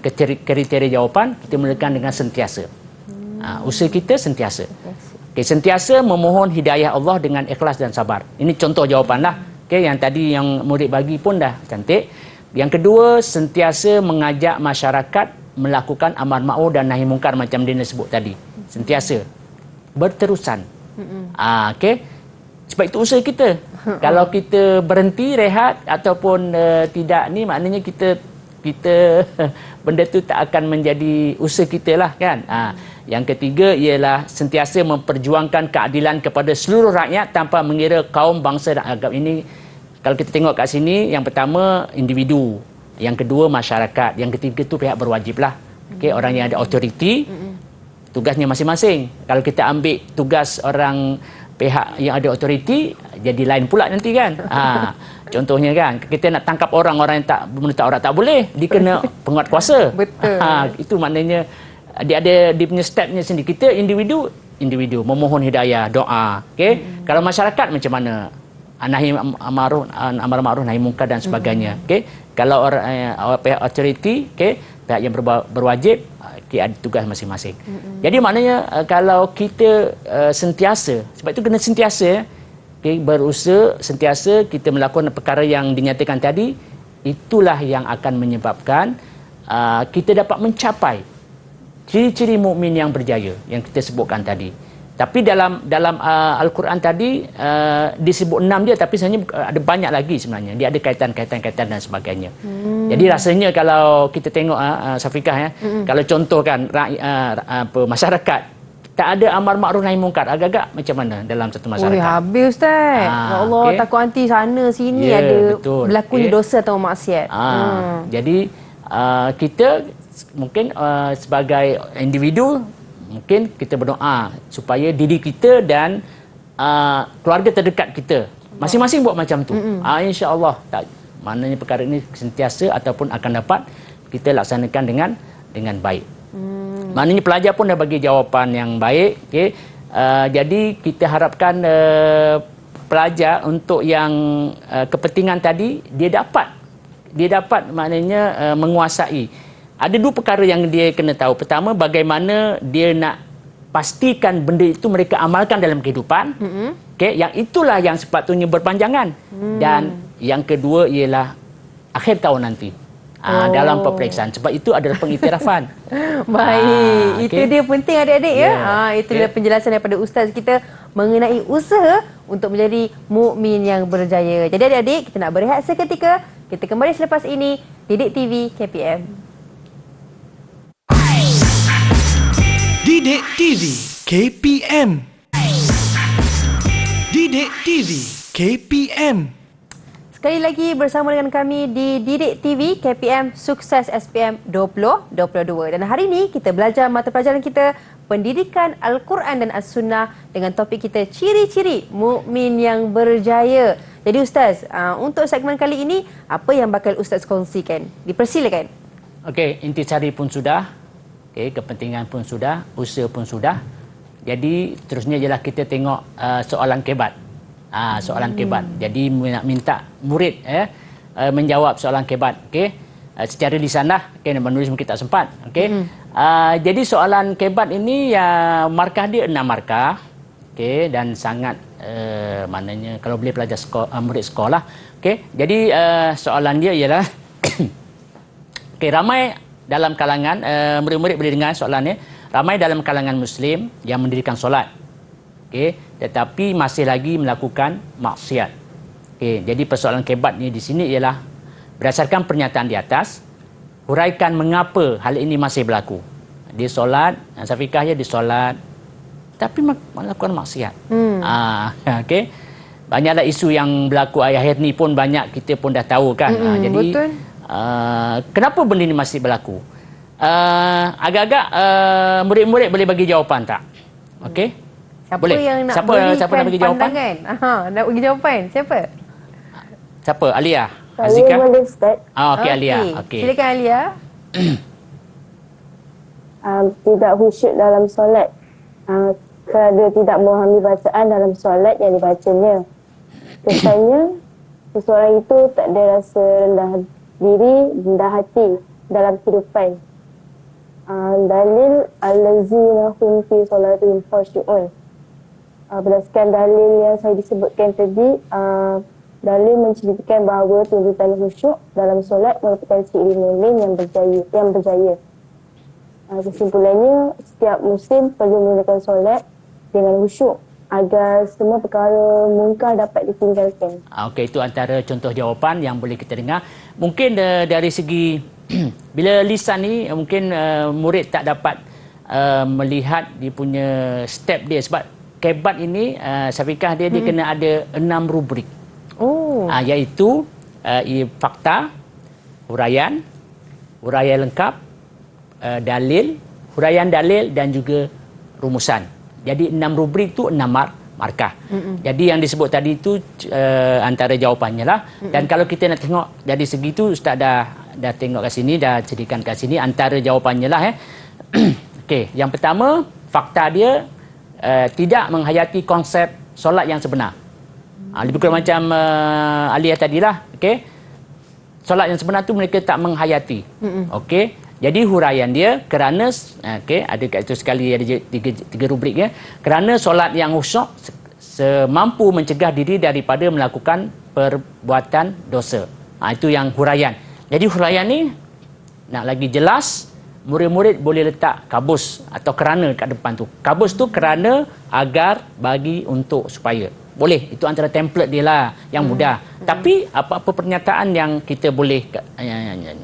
kriteria jawapan, kita mulakan dengan sentiasa. Usaha kita sentiasa. Okay, sentiasa memohon hidayah Allah dengan ikhlas dan sabar. Ini contoh jawapanlah. Okay, yang tadi yang murid bagi pun dah cantik. Yang kedua, sentiasa mengajak masyarakat melakukan amar ma'ruf dan nahi mungkar macam dia sebut tadi. Sentiasa. Berterusan. Okay. Sebab itu usaha kita. Kalau kita berhenti, rehat ataupun tidak ni, maknanya kita benda tu tak akan menjadi usaha kita lah kan. Yang ketiga ialah sentiasa memperjuangkan keadilan kepada seluruh rakyat tanpa mengira kaum, bangsa dan agama. Ini kalau kita tengok kat sini, yang pertama individu, yang kedua masyarakat, yang ketiga tu pihak berwajib lah. Okay, orang yang ada autoriti, tugasnya masing-masing. Kalau kita ambil tugas orang pihak yang ada autoriti, jadi lain pula nanti kan. Contohnya kan, kita nak tangkap orang yang tak menutup aurat, tak boleh. Dia kena penguat kuasa. Betul. Itu maknanya dia punya stepnya sendiri. Kita individu memohon hidayah, doa. Okay? Kalau masyarakat macam mana? Amar ma'ruf nahi munkar dan sebagainya. Okay? Kalau pihak autoriti, okay, pihak yang berwajib, okay, ada tugas masing-masing. Jadi maknanya kalau kita sentiasa, sebab itu kena sentiasa, okay, berusaha sentiasa kita melakukan perkara yang dinyatakan tadi, itulah yang akan menyebabkan kita dapat mencapai ciri-ciri mukmin yang berjaya yang kita sebutkan tadi. Tapi dalam Al-Quran tadi disebut 6 dia, tapi sebenarnya ada banyak lagi sebenarnya. Dia ada kaitan-kaitan dan sebagainya. Jadi rasanya kalau kita tengok Syafiqah ya, kalau contohkan masyarakat tak ada amar ma'ruf nahi munkar, agak-agak macam mana dalam satu masyarakat? Habis Ustaz. Ya Allah, okay. Takut nanti sana sini ada berlakunya dosa atau maksiat. Jadi kita mungkin sebagai individu, mungkin kita berdoa supaya diri kita dan keluarga terdekat kita masing-masing buat macam tu. Insya-Allah, maknanya perkara ini sentiasa ataupun akan dapat kita laksanakan dengan baik. Maknanya pelajar pun dah bagi jawapan yang baik. Okay. Jadi kita harapkan pelajar untuk yang kepentingan tadi dia dapat maknanya menguasai. Ada dua perkara yang dia kena tahu. Pertama, bagaimana dia nak pastikan benda itu mereka amalkan dalam kehidupan. Okey, yang itulah yang sepatutnya berpanjangan. Dan yang kedua ialah akhir tahun nanti. Dalam peperiksaan, sebab itu adalah pengiktirafan. Baik, itu dia penting adik-adik ya. Itulah penjelasan daripada ustaz kita mengenai usaha untuk menjadi mukmin yang berjaya. Jadi adik-adik, kita nak berehat seketika. Kita kembali selepas ini Didik TV KPM. Didik TV KPM. Didik TV KPM. Sekali lagi bersama dengan kami di Didik TV KPM Sukses SPM 2022. Dan hari ini kita belajar mata pelajaran kita Pendidikan Al-Quran dan As-Sunnah dengan topik kita ciri-ciri mukmin yang berjaya. Jadi Ustaz, untuk segmen kali ini apa yang bakal Ustaz kongsikan? Dipersilakan. Okey, intisari pun sudah. Okey, kepentingan pun sudah, usaha pun sudah. Jadi terusnya ialah kita tengok soalan kebat. Soalan kebat. Jadi nak minta murid menjawab soalan kebat. Okey. Secara lisan lah. Okey, menulis mungkin tak sempat. Okey. Jadi soalan kebat ini markah dia 6 markah. Okey, dan sangat maknanya kalau boleh pelajar murid sekolah. Okey. Jadi soalan dia ialah okey, ramai dalam kalangan murid-murid boleh dengar soalannya. Ramai dalam kalangan Muslim yang mendirikan solat. Okey, tetapi masih lagi melakukan maksiat. Okey, jadi persoalan kebatnya di sini ialah berdasarkan pernyataan di atas, huraikan mengapa hal ini masih berlaku. Dia solat, Safikah dia solat, tapi melakukan maksiat. Okey. Banyaklah isu yang berlaku akhir ni pun banyak kita pun dah tahu kan. Jadi kenapa benda ini masih berlaku? Agak-agak murid-murid boleh bagi jawapan tak? Okey. Siapa boleh. yang nak Siapa nak bagi jawapan? Nak bagi jawapan. Siapa? Siapa? Alia? Saya Azika? boleh Ustaz. Okey, Alia. Okey. Silakan Alia. Tidak khusyuk dalam solat. Kerana tidak memahami bacaan dalam solat yang dibacanya. Kesannya, seseorang itu tak ada rasa rendah diri, rendah hati dalam kehidupan. Dalil allazina hum fi salatihim khashi'un. Berdasarkan dalil yang saya disebutkan tadi, dalil menceritakan bahawa tuntutan khusyuk dalam solat merupakan ciri mukmin yang berjaya. Kesimpulannya, setiap muslim perlu menunaikan solat dengan khusyuk agar semua perkara mungkar dapat ditinggalkan. Okey, itu antara contoh jawapan yang boleh kita dengar. Mungkin dari segi bila lisan ni mungkin murid tak dapat melihat dia punya step dia sebab kebat ini Safikah dia kena ada 6 rubrik. Iaitu fakta, huraian lengkap, dalil, huraian dalil dan juga rumusan. Jadi 6 rubrik tu 6 markah. Jadi yang disebut tadi itu antara jawapannya lah. Dan kalau kita nak tengok dari segi tu Ustaz dah tengok kat sini, dah ceritakan kat sini antara jawapannya lah. Okey, yang pertama fakta dia tidak menghayati konsep solat yang sebenar. Lebih kurang macam Alia tadilah. Okey. Solat yang sebenar tu mereka tak menghayati. Okey. Jadi huraian dia kerana ada kat itu sekali ada tiga rubrik ya. Kerana solat yang khusyuk semampu mencegah diri daripada melakukan perbuatan dosa. Itu yang huraian. Jadi huraian ni nak lagi jelas, murid-murid boleh letak kabus atau kerana kat depan tu. Kabus tu kerana, agar, bagi, untuk, supaya. Boleh, itu antara template dia lah yang mudah. Tapi apa-apa pernyataan yang kita boleh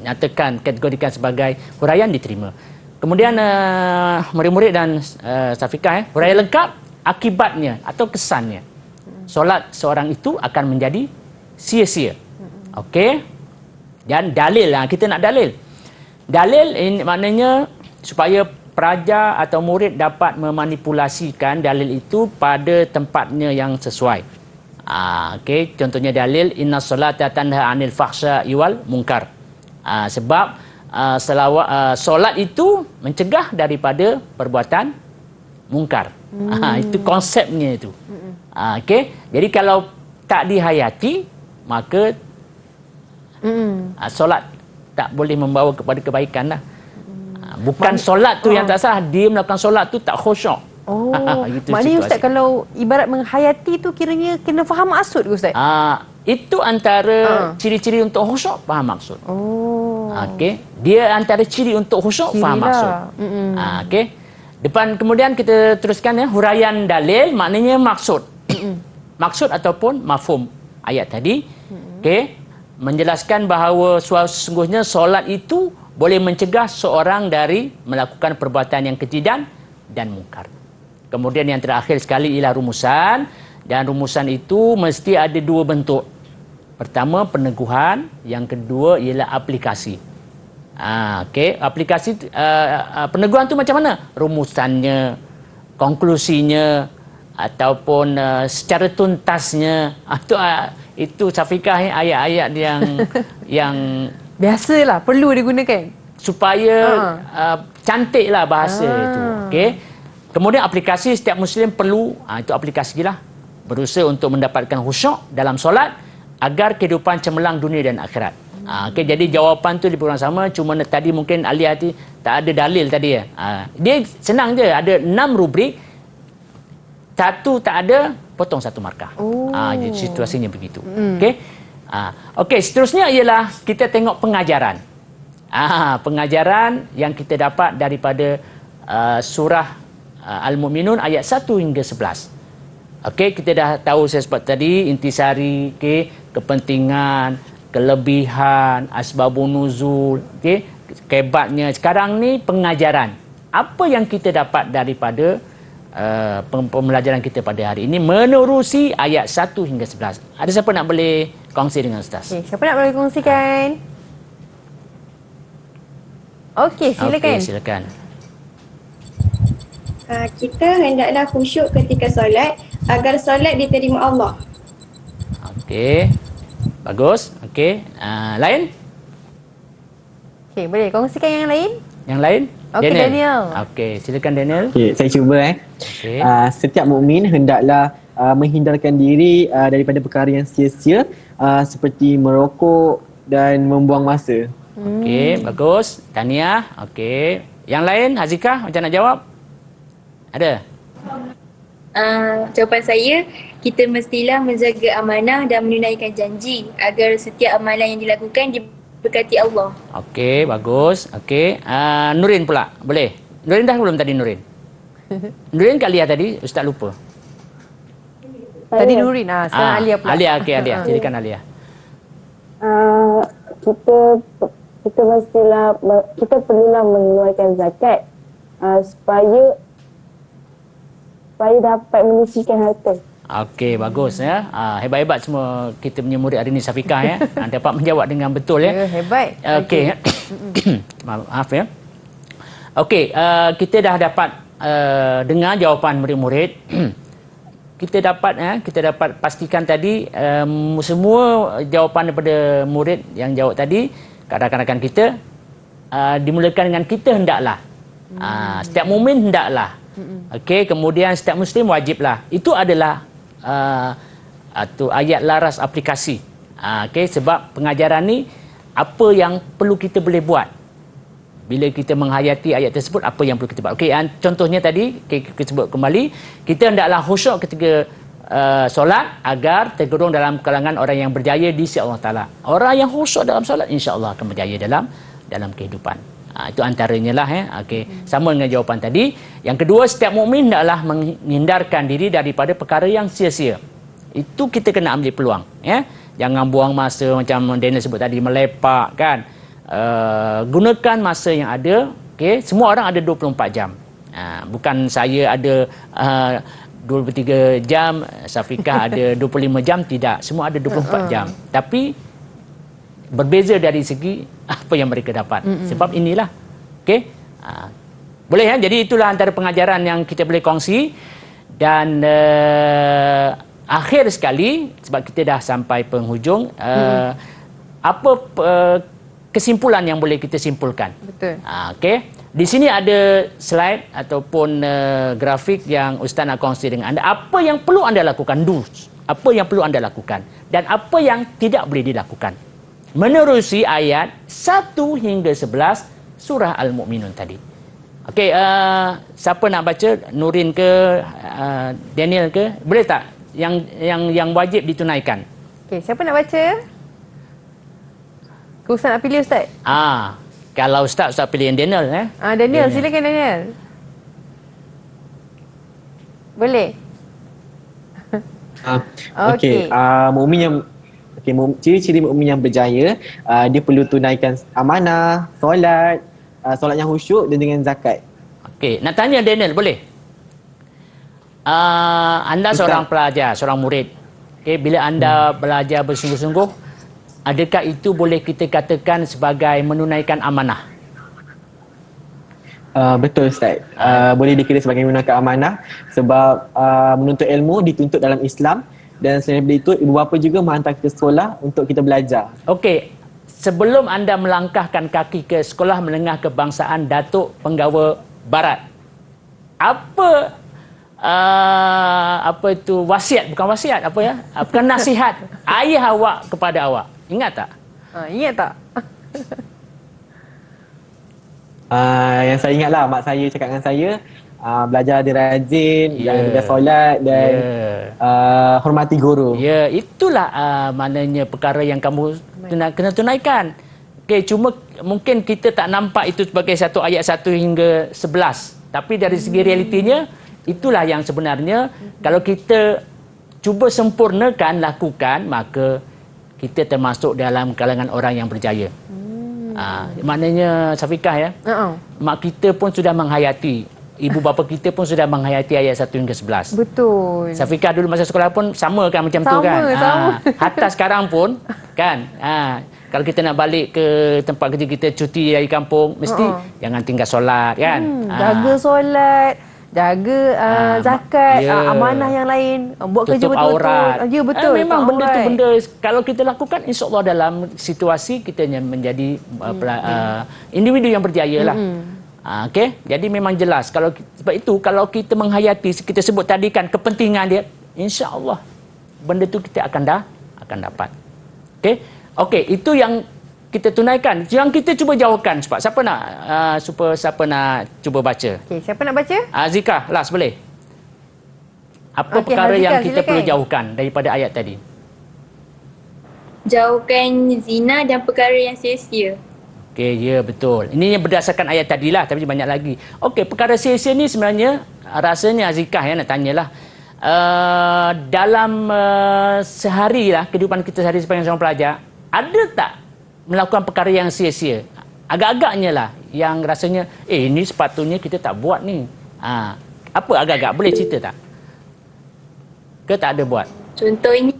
nyatakan, kategorikan sebagai huraian diterima. Kemudian murid-murid dan Safikah, huraian lengkap akibatnya atau kesannya. Solat seorang itu akan menjadi sia-sia. Okey. Dan dalil lah, kita nak dalil. Dalil ini maknanya supaya pelajar atau murid dapat memanipulasikan dalil itu pada tempatnya yang sesuai. Okey, contohnya dalil inna solata tanha anil fahsya'i wal munkar. Sebab solat itu mencegah daripada perbuatan mungkar. Itu konsepnya itu. Okey, jadi kalau tak dihayati maka solat tak boleh membawa kepada kebaikan lah. Bukan solat tu yang tak sah, dia melakukan solat tu tak khusyuk. Oh, Itu maknanya Ustaz situasi. kalau ibarat menghayati tu kiranya kena faham maksud ke Ustaz? Itu antara ciri-ciri untuk khusyuk, faham maksud. Oh. Okey, dia antara ciri untuk khusyuk, faham maksud. Okey. Depan kemudian kita teruskan ya, huraian dalil maknanya maksud. Maksud ataupun mafhum ayat tadi. Okey, menjelaskan bahawa sesungguhnya solat itu boleh mencegah seorang dari melakukan perbuatan yang keji dan mungkar. Kemudian yang terakhir sekali ialah rumusan, dan rumusan itu mesti ada dua bentuk. Pertama peneguhan, yang kedua ialah aplikasi. Okey, aplikasi peneguhan tu macam mana? Rumusannya, konklusinya ataupun secara tuntasnya. Itu Syafiqah ayat-ayat yang Biasalah perlu digunakan supaya cantiklah bahasa itu. Okey. Kemudian aplikasi setiap muslim perlu itu aplikasilah berusaha untuk mendapatkan khusyuk dalam solat agar kehidupan cemerlang dunia dan akhirat. Okey, jadi jawapan tu lebih kurang sama, cuma tadi mungkin ahli hati tak ada dalil tadi ya. Dia senang je, ada 6 rubrik. Satu tak ada, potong satu markah. Jadi situasinya begitu. Okey. Okey, seterusnya ialah kita tengok pengajaran. Pengajaran yang kita dapat daripada surah Al-Mu'minun ayat 1 hingga 11. Okey, kita dah tahu saya sebut tadi intisari, kepentingan, kelebihan, asbabun nuzul, kehebatnya. Sekarang ni pengajaran. Apa yang kita dapat daripada pembelajaran kita pada hari ini menerusi ayat 1 hingga 11. Ada siapa nak boleh kongsi dengan Ustaz? Okay, siapa nak boleh kongsikan? Okey, silakan. Okey, silakan. Kita hendaklah khusyuk ketika solat agar solat diterima Allah. Okey. Bagus. Okey. Lain? Okey, boleh kongsikan yang lain? Yang lain? Okey, Daniel. Okey, silakan Daniel. Okay, saya cuba Okey. Setiap mukmin hendaklah menghindarkan diri daripada perkara yang sia-sia seperti merokok dan membuang masa. Okey, bagus. Tahniah. Okey. Yang lain, Hazikah macam nak jawab? Ada? Jawapan saya, kita mestilah menjaga amanah dan menunaikan janji agar setiap amalan yang dilakukan diberkati Allah. Okey, bagus. Okey. Nurin pula. Boleh? Nurin dah belum tadi Nurin? Nurin kat Alia tadi, Ustaz lupa. Tadi Nurin, sekarang Alia pula. Alia, okey Alia. Silakan Alia. Kita mestilah kita perlulah mengeluarkan zakat supaya dapat menyisihkan harta. Okey, bagus ya. Hebat-hebat semua kita punya murid hari ni Syafiqah ya. Dapat menjawab dengan betul ya. Hebat. Okey. Maaf ya. Okey, kita dah dapat dengar jawapan murid-murid. kita dapat pastikan tadi semua jawapan daripada murid yang jawab tadi, rakan-rakan kita dimulakan dengan kita hendaklah. Setiap mukmin hendaklah. Okey, kemudian setiap muslim wajiblah. Itu adalah ayat laras aplikasi. Okey, sebab pengajaran ni apa yang perlu kita boleh buat bila kita menghayati ayat tersebut, apa yang perlu kita buat. Okey, contohnya tadi kita sebut kembali, kita hendaklah khusyuk ketika solat agar tergolong dalam kalangan orang yang berjaya di sisi Allah Taala. Orang yang khusyuk dalam solat insya-Allah akan berjaya dalam kehidupan. Itu antaranya lah ya. Okey, sama dengan jawapan tadi. Yang kedua, setiap mukmin hendaklah menghindarkan diri daripada perkara yang sia-sia. Itu kita kena ambil peluang ya. Jangan buang masa macam Daniel sebut tadi, melepak kan. Gunakan masa yang ada. Okey, semua orang ada 24 jam. Bukan saya ada 23 jam, Syafiqah ada 25 jam, tidak. Semua ada 24 jam. Tapi berbeza dari segi apa yang mereka dapat. Sebab inilah. Okey. Boleh ya? Jadi itulah antara pengajaran yang kita boleh kongsi. Dan akhir sekali, sebab kita dah sampai penghujung, apa kesimpulan yang boleh kita simpulkan? Betul. Okey. Di sini ada slide ataupun grafik yang Ustaz nak kongsi dengan anda. Apa yang perlu anda lakukan? Apa yang perlu anda lakukan? Dan apa yang tidak boleh dilakukan? Menerusi ayat 1 hingga 11 surah Al-Mu'minun tadi. Okey, siapa nak baca? Nurin ke, Daniel ke? Boleh tak? Yang wajib ditunaikan. Okey, siapa nak baca? Ke Ustaz nak pilih Ustaz? Kalau Ustaz pilih yang Daniel. Daniel, silakan Daniel. Boleh? Okey, mukmin yang ciri-ciri mukmin yang berjaya, dia perlu tunaikan amanah, solat, solat yang khusyuk dan dengan zakat. Okey, nak tanya Daniel, boleh? Anda Ustaz. seorang pelajar, seorang murid. Okey, bila anda belajar bersungguh-sungguh, adakah itu boleh kita katakan sebagai menunaikan amanah? Betul Ustaz. Boleh dikira sebagai menunaikan amanah sebab menuntut ilmu dituntut dalam Islam, dan selain daripada itu ibu bapa juga menghantar kita sekolah untuk kita belajar. Okey, sebelum anda melangkahkan kaki ke Sekolah Menengah Kebangsaan Datuk Penggawa Barat, apa itu wasiat, bukan wasiat, bukan nasihat ayah awak kepada awak? Ingat tak? Ingat tak? Yang saya ingatlah, mak saya cakap dengan saya, belajar dia rajin, belajar solat dan hormati guru. Ya, itulah maknanya perkara yang kamu kena tunaikan. Okey, cuma mungkin kita tak nampak itu sebagai satu ayat 1 hingga 11. Tapi dari segi realitinya, itulah yang sebenarnya kalau kita cuba sempurnakan, lakukan, maka kita termasuk dalam kalangan orang yang berjaya. Maknanya Syafiqah ya, mak kita pun sudah menghayati, ibu bapa kita pun sudah menghayati ayat 1 hingga 11. Betul. Syafiqah dulu masa sekolah pun sama kan macam tu kan. Sama. Hatta sekarang pun kan. Kalau kita nak balik ke tempat kerja kita, cuti dari kampung, mesti jangan tinggal solat kan. Jaga solat, jaga zakat, amanah yang lain, buat kerja tutup betul-betul. aurat. Ya betul. Memang tutup benda tu aurat. benda kalau kita lakukan, insya-Allah dalam situasi kita menjadi individu yang berjaya lah. Okey, jadi memang jelas sebab itu kalau kita menghayati, kita sebut tadi kan kepentingan dia, insya-Allah benda tu kita akan dapat. Okey, itu yang kita tunaikan. Yang kita cuba jawabkan cepat. Siapa nak cuba baca? Okey, siapa nak baca? Zika, last boleh. Apa Okey, perkara Hazika, yang kita silakan. perlu jauhkan daripada ayat tadi? Jauhkan zina dan perkara yang sia-sia. Okey, ya betul. Ini yang berdasarkan ayat tadilah, tapi banyak lagi. Okey, perkara sia-sia ni sebenarnya rasanya Azikah nak tanyalah. Dalam sehari lah, kehidupan kita sehari sebagai seorang pelajar, ada tak melakukan perkara yang sia-sia? Agak-agaknya lah yang rasanya ini sepatutnya kita tak buat ni. Apa agak-agak? Boleh cerita tak? Ke tak ada buat? Contohnya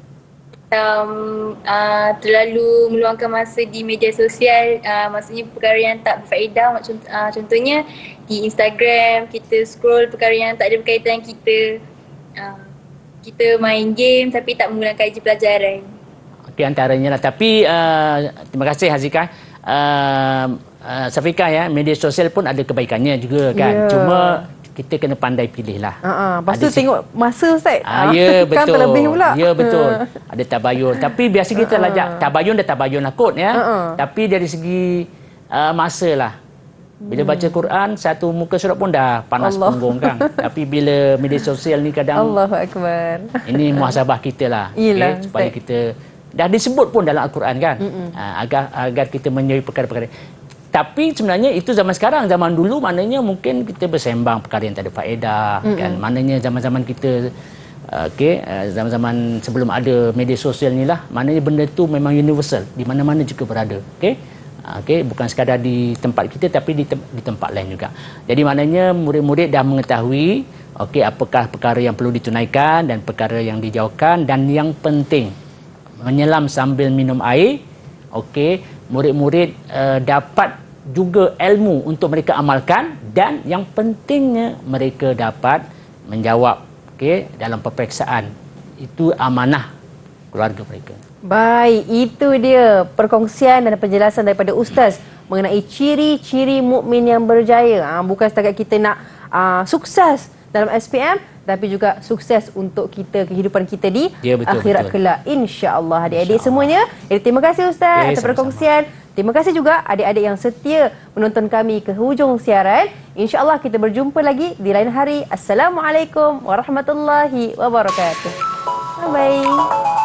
terlalu meluangkan masa di media sosial, maksudnya perkara yang tak berfaedah. Contohnya di Instagram kita scroll perkara yang tak ada berkaitan kita. Kita main game tapi tak menggunakan kaji pelajaran. Okey, antaranya lah. Tapi terima kasih Hazika. Syafiqah ya, media sosial pun ada kebaikannya juga kan. Ya. Cuma kita kena pandai pilih lah. Lepas tu tengok masa Ustaz. Ya betul. Kan terlebih pula. Ya betul. Ada tabayun. Tapi biasa kita tabayun dah kot ya. Tapi dari segi masa lah. Bila baca Quran, satu muka surat pun dah panas punggung kan. Tapi bila media sosial ni kadang Allahu Akbar. ini muhasabah kita lah. Yelah, Supaya kita dah disebut pun dalam Al-Quran kan. Agar kita menjauhi perkara-perkara. Tapi sebenarnya itu zaman sekarang. Zaman dulu maknanya mungkin kita bersembang perkara yang tak ada faedah kan. Maknanya zaman-zaman kita zaman-zaman sebelum ada media sosial ni lah, maknanya benda tu memang universal, di mana-mana juga berada. Bukan sekadar di tempat kita tapi di tempat lain juga. Jadi maknanya murid-murid dah mengetahui apakah perkara yang perlu ditunaikan dan perkara yang dijauhkan, dan yang penting menyelam sambil minum air. Murid-murid dapat juga ilmu untuk mereka amalkan, dan yang pentingnya mereka dapat menjawab dalam peperiksaan. Itu amanah keluarga mereka. Baik, itu dia perkongsian dan penjelasan daripada Ustaz mengenai ciri-ciri mukmin yang berjaya. Bukan setakat kita nak sukses dalam SPM, tapi juga sukses untuk kehidupan kita di akhirat kelak, insya-Allah adik-adik semuanya. Jadi terima kasih Ustaz atas perkongsian. Terima kasih juga adik-adik yang setia menonton kami ke hujung siaran. InsyaAllah kita berjumpa lagi di lain hari. Assalamualaikum warahmatullahi wabarakatuh. Bye-bye.